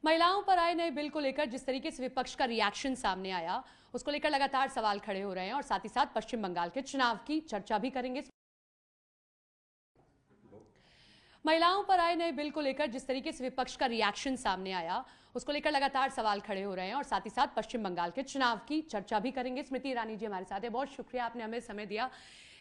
महिलाओं पर आए नए बिल को लेकर जिस तरीके से विपक्ष का रिएक्शन सामने आया, उसको लेकर लगातार सवाल खड़े हो रहे हैं और साथ ही साथ पश्चिम बंगाल के चुनाव की चर्चा भी करेंगे। महिलाओं पर आए नए बिल को लेकर जिस तरीके से विपक्ष का रिएक्शन सामने आया, उसको लेकर लगातार सवाल खड़े हो रहे हैं और साथ ही साथ पश्चिम बंगाल के चुनाव की चर्चा भी करेंगे। स्मृति ईरानी जी हमारे साथ है, बहुत शुक्रिया आपने हमें समय दिया।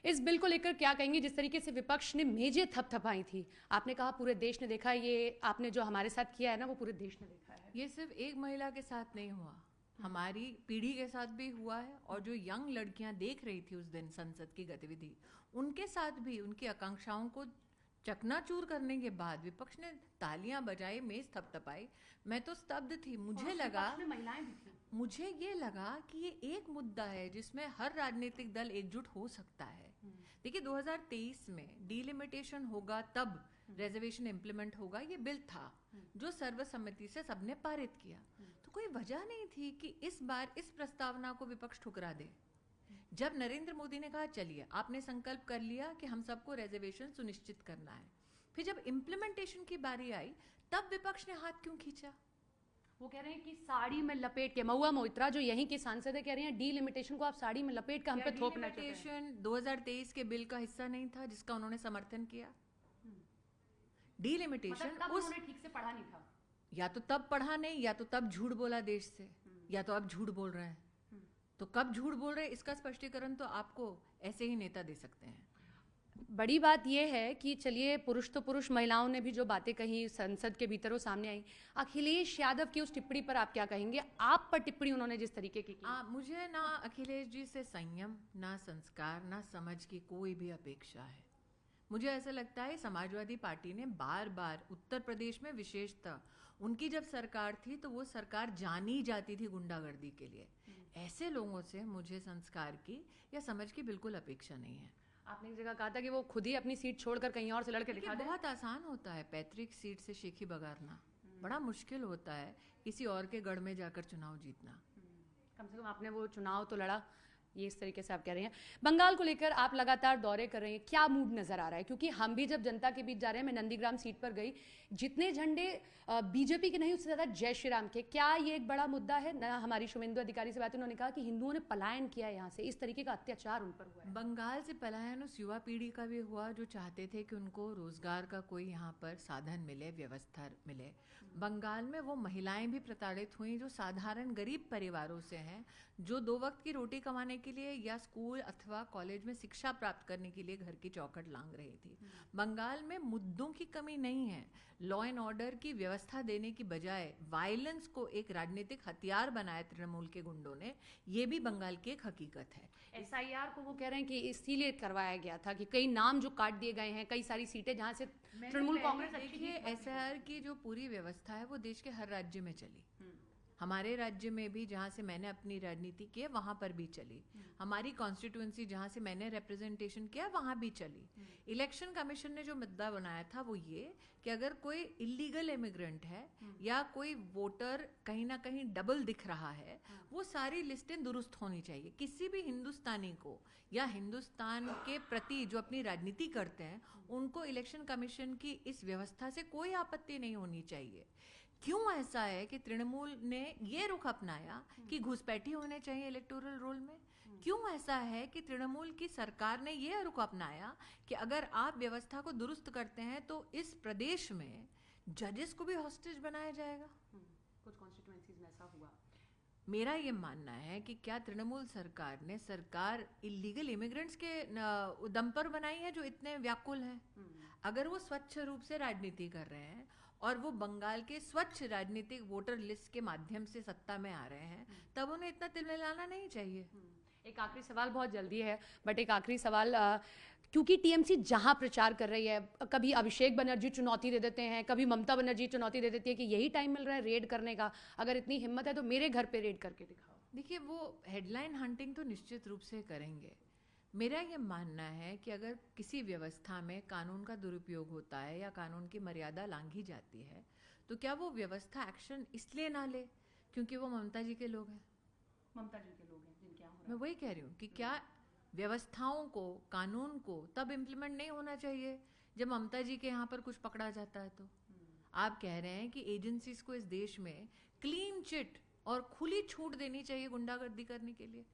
इस बिल को लेकर क्या कहेंगे? जिस तरीके से विपक्ष ने मेजें थपथपाई थी, आपने कहा पूरे देश ने देखा, ये आपने जो हमारे साथ किया है ना, वो पूरे देश ने देखा है। ये सिर्फ एक महिला के साथ नहीं हुआ, हमारी पीढ़ी के साथ भी हुआ है। और जो यंग लड़कियां देख रही थी उस दिन संसद की गतिविधि, उनके साथ भी उनकी आकांक्षाओं को चकनाचूर करने के बाद विपक्ष ने तालियां बजाई, मेज थपथपाई। मैं तो स्तब्ध थी। मुझे ये लगा कि ये एक मुद्दा है जिसमें हर राजनीतिक दल एकजुट हो सकता है। देखिए 2023 में डिलिमिटेशन होगा तब रिजर्वेशन इम्प्लीमेंट होगा, ये बिल था जो सर्वसम्मति से सबने पारित किया। तो कोई वजह नहीं थी कि इस बार इस प्रस्तावना को विपक्ष ठुकरा दे। जब नरेंद्र मोदी ने कहा चलिए आपने संकल्प कर लिया कि हम सबको रिजर्वेशन सुनिश्चित करना है, फिर जब इम्प्लीमेंटेशन की बारी आई तब विपक्ष ने हाथ क्यों खींचा? वो कह रहे हैं कि साड़ी में लपेट के, महुआ मोइत्रा जो यहीं की सांसद है, कह रही हैं डीलिमिटेशन को आप साड़ी में लपेट के हम पे थोपना चाहते हैं। डीलिमिटेशन 2023 के बिल का हिस्सा नहीं था जिसका उन्होंने समर्थन किया। डीलिमिटेशन उन्होंने ठीक से पढ़ा नहीं था, या तो तब पढ़ा नहीं, या तो तब झूठ बोला देश से, या तो अब झूठ बोल रहे हैं। तो कब झूठ बोल रहे हैं इसका स्पष्टीकरण तो आपको ऐसे ही नेता दे सकते हैं। बड़ी बात यह है कि चलिए पुरुष तो पुरुष, महिलाओं ने भी जो बातें कही संसद के भीतर वो सामने आई। अखिलेश यादव की उस टिप्पणी पर आप क्या कहेंगे? आप पर टिप्पणी उन्होंने जिस तरीके की मुझे ना अखिलेश जी से संयम, ना संस्कार, ना समझ की कोई भी अपेक्षा है। मुझे ऐसा लगता है समाजवादी पार्टी ने बार बार उत्तर प्रदेश में विशेषतः उनकी जब सरकार थी तो वो सरकार जानी जाती थी गुंडागर्दी के लिए। ऐसे लोगों से मुझे संस्कार की या समझ की बिल्कुल अपेक्षा नहीं है। आपने एक जगह कहा था कि वो खुद ही अपनी सीट छोड़कर कहीं और से लड़के दिखा दे। बहुत आसान होता है पैतृक सीट से शेखी बगारना, बड़ा मुश्किल होता है किसी और के गढ़ में जाकर चुनाव जीतना। कम से कम आपने वो चुनाव तो लड़ा, ये इस तरीके से आप कह रहे हैं। बंगाल को लेकर आप लगातार दौरे कर रहे हैं, क्या मूड नजर आ रहा है? क्योंकि हम भी जब जनता के बीच जा रहे हैं, मैं नंदीग्राम सीट पर गई, जितने झंडे बीजेपी के नहीं उससे ज्यादा जय श्री राम के। क्या ये एक बड़ा मुद्दा है ना? हमारी शुभेंदु अधिकारी से बात, उन्होंने कहा कि हिंदुओं ने पलायन किया है यहाँ से, इस तरीके का अत्याचार उन पर हुआ है। बंगाल से पलायन उस युवा पीढ़ी का भी हुआ जो चाहते थे कि उनको रोजगार का कोई यहाँ पर साधन मिले, व्यवस्था मिले। बंगाल में वो महिलाएं भी प्रताड़ित हुई जो साधारण गरीब परिवारों से हैं, जो 2 वक्त की रोटी कमाने के लिए या स्कूल अथवा कॉलेज में शिक्षा प्राप्त करने के लिए घर की चौखट लांग रही थी। बंगाल में मुद्दों की कमी नहीं है। लॉ एंड ऑर्डर की व्यवस्था देने की बजाय वायलेंस को एक राजनीतिक हथियार बनाया तृणमूल के गुंडों ने। ये भी बंगाल की एक हकीकत है। एसआईआर को वो कह रहे हैं कि इसीलिए करवाया गया था कि कई नाम जो काट दिए गए हैं, कई सारी सीटें जहां से तृणमूल कांग्रेस। देखिए एसआईआर की जो पूरी व्यवस्था है वो देश के हर राज्य में चली। हमारे राज्य में भी जहाँ से मैंने अपनी राजनीति की वहाँ पर भी चली। हमारी कॉन्स्टिट्यूएंसी जहाँ से मैंने रिप्रेजेंटेशन किया वहाँ भी चली। इलेक्शन कमीशन ने जो मुद्दा बनाया था वो ये कि अगर कोई इलीगल इमिग्रेंट है या कोई वोटर कहीं ना कहीं डबल दिख रहा है, वो सारी लिस्टें दुरुस्त होनी चाहिए। किसी भी हिंदुस्तानी को या हिंदुस्तान के प्रति जो अपनी राजनीति करते हैं उनको इलेक्शन कमीशन की इस व्यवस्था से कोई आपत्ति नहीं होनी चाहिए। क्यों ऐसा है कि तृणमूल ने ये रुख अपनाया कि घुसपैठी होने चाहिए इलेक्टोरल रोल में? क्यों ऐसा है कि तृणमूल की सरकार ने ये रुख अपनाया कि अगर आप व्यवस्था को दुरुस्त करते हैं तो इस प्रदेश में जजेस को भी हॉस्टेज बनाया जाएगा? कुछ कॉन्स्टिट्यूएंसीज में ऐसा हुआ। मेरा ये मानना है कि क्या तृणमूल सरकार ने सरकार इलीगल इमिग्रेंट्स के दम पर बनाई है जो इतने व्याकुल हैं? अगर वो स्वच्छ रूप से राजनीति कर रहे हैं और वो बंगाल के स्वच्छ राजनीतिक वोटर लिस्ट के माध्यम से सत्ता में आ रहे हैं, तब उन्हें इतना तिलमिलाना नहीं चाहिए। एक आखिरी सवाल, बहुत जल्दी है बट एक आखिरी सवाल, क्योंकि टीएमसी जहां प्रचार कर रही है, कभी अभिषेक बनर्जी चुनौती दे देते हैं, कभी ममता बनर्जी चुनौती दे देती है कि यही टाइम मिल रहा है रेड करने का, अगर इतनी हिम्मत है तो मेरे घर पे रेड करके दिखाओ। देखिए वो हेडलाइन हंटिंग तो निश्चित रूप से करेंगे। मेरा ये मानना है कि अगर किसी व्यवस्था में कानून का दुरुपयोग होता है या कानून की मर्यादा लांघी जाती है तो क्या वो व्यवस्था एक्शन इसलिए ना ले क्योंकि वो ममता जी के लोग हैं? ममता जी के लोग हैं जिनके यहाँ। मैं वही कह रही हूँ कि क्या व्यवस्थाओं को, कानून को तब इम्प्लीमेंट नहीं होना चाहिए जब ममता जी के यहाँ पर कुछ पकड़ा जाता है? तो आप कह रहे हैं कि एजेंसीज को इस देश में क्लीन चिट और खुली छूट देनी चाहिए गुंडागर्दी करने के लिए।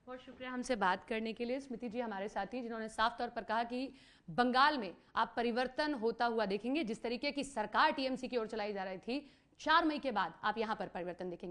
बहुत शुक्रिया हमसे बात करने के लिए। स्मृति जी हमारे साथी जिन्होंने साफ तौर पर कहा कि बंगाल में आप परिवर्तन होता हुआ देखेंगे। जिस तरीके की सरकार टीएमसी की ओर चलाई जा रही थी, 4 मई के बाद आप यहां पर परिवर्तन देखेंगे।